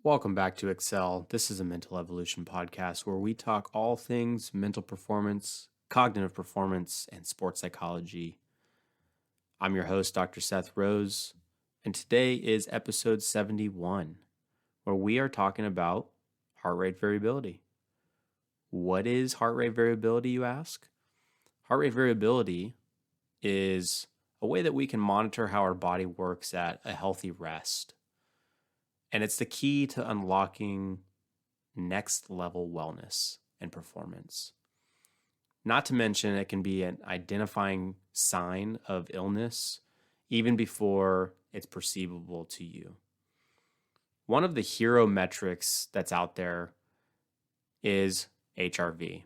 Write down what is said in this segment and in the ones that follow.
Welcome back to Excel. This is a mental evolution podcast where we talk all things mental performance, cognitive performance, and sports psychology. I'm your host, Dr. Seth Rose, and today is episode 71, where we are talking about heart rate variability. What is heart rate variability, you ask? Heart rate variability is a way that we can monitor how our body works at a healthy rest. And it's the key to unlocking next level wellness and performance. Not to mention, it can be an identifying sign of illness even before it's perceivable to you. One of the hero metrics that's out there is HRV.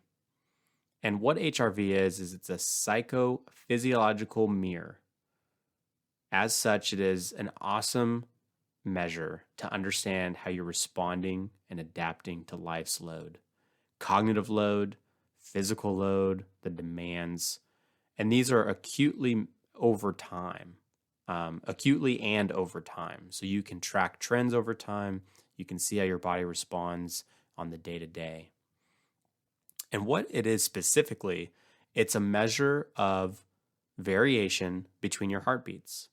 And what HRV is it's a psychophysiological mirror. As such, it is an awesome measure to understand how you're responding and adapting to life's load, cognitive load, physical load, the demands. And these are acutely and over time. So you can track trends over time. You can see how your body responds on the day-to-day. And what it is specifically, it's a measure of variation between your heartbeats.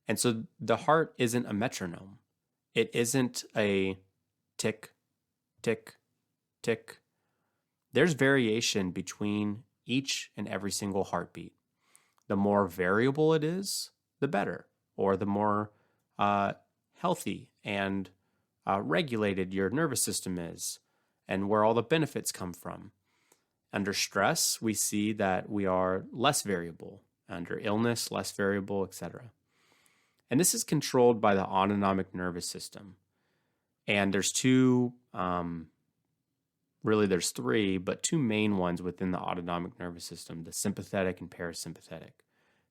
And so the heart isn't a metronome. It isn't a tick, tick, tick. There's variation between each and every single heartbeat. The more variable it is, the better, or the more healthy and regulated your nervous system is, and where all the benefits come from. Under stress, we see that we are less variable. Under illness, less variable, etc. And this is controlled by the autonomic nervous system. And there's there's three, but two main ones within the autonomic nervous system, the sympathetic and parasympathetic.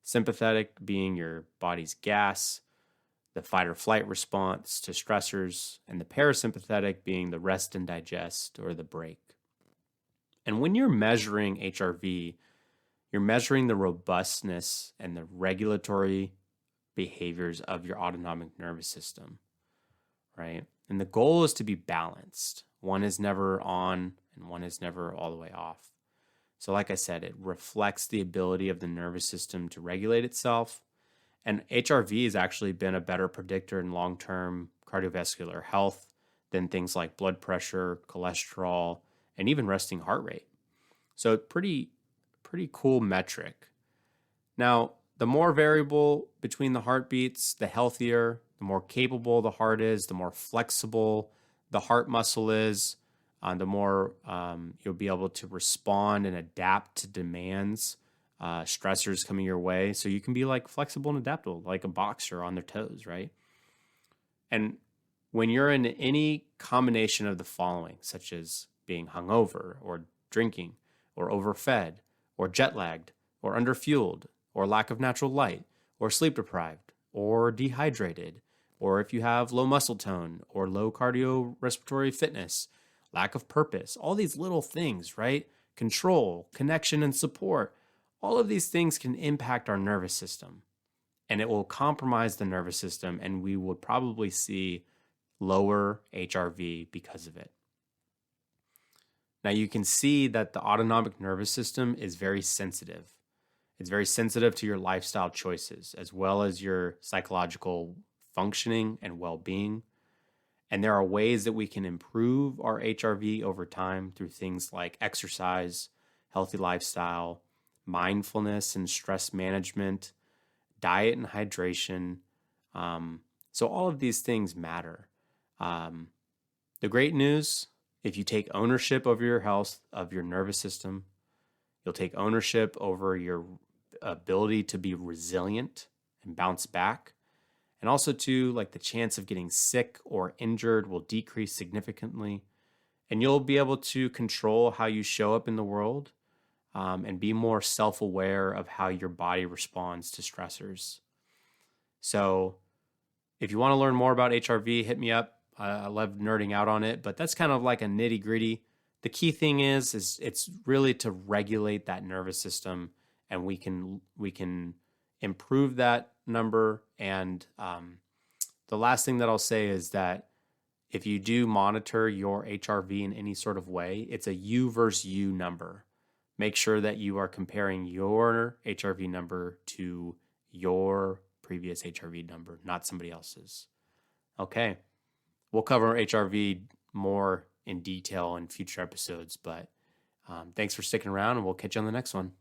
Sympathetic being your body's gas, the fight or flight response to stressors, and the parasympathetic being the rest and digest or the break. And when you're measuring HRV, you're measuring the robustness and the regulatory behaviors of your autonomic nervous system, right? And the goal is to be balanced. One is never on and one is never all the way off. So like I said, it reflects the ability of the nervous system to regulate itself. And HRV has actually been a better predictor in long-term cardiovascular health than things like blood pressure, cholesterol, and even resting heart rate. So pretty cool metric. Now, the more variable between the heartbeats, the healthier, the more capable the heart is, the more flexible the heart muscle is, the more you'll be able to respond and adapt to demands, stressors coming your way. So you can be like flexible and adaptable, like a boxer on their toes, right? And when you're in any combination of the following, such as being hungover or drinking or overfed or jet lagged or underfueled, or lack of natural light, or sleep deprived, or dehydrated, or if you have low muscle tone, or low cardiorespiratory fitness, lack of purpose, all these little things, right? Control, connection, and support. All of these things can impact our nervous system, and it will compromise the nervous system, and we would probably see lower HRV because of it. Now you can see that the autonomic nervous system is very sensitive. It's very sensitive to your lifestyle choices, as well as your psychological functioning and well-being. And there are ways that we can improve our HRV over time through things like exercise, healthy lifestyle, mindfulness and stress management, diet and hydration. So all of these things matter. The great news, if you take ownership over your health, of your nervous system, you'll take ownership over your ability to be resilient and bounce back. And also too, like the chance of getting sick or injured will decrease significantly. And you'll be able to control how you show up in the world and be more self-aware of how your body responds to stressors. So if you want to learn more about HRV, hit me up. I love nerding out on it, but that's kind of like a nitty gritty. The key thing is it's really to regulate that nervous system, and we can improve that number. And the last thing that I'll say is that if you do monitor your HRV in any sort of way, it's a U versus U number. Make sure that you are comparing your HRV number to your previous HRV number, not somebody else's. Okay. We'll cover HRV more in detail in future episodes, but thanks for sticking around, and we'll catch you on the next one.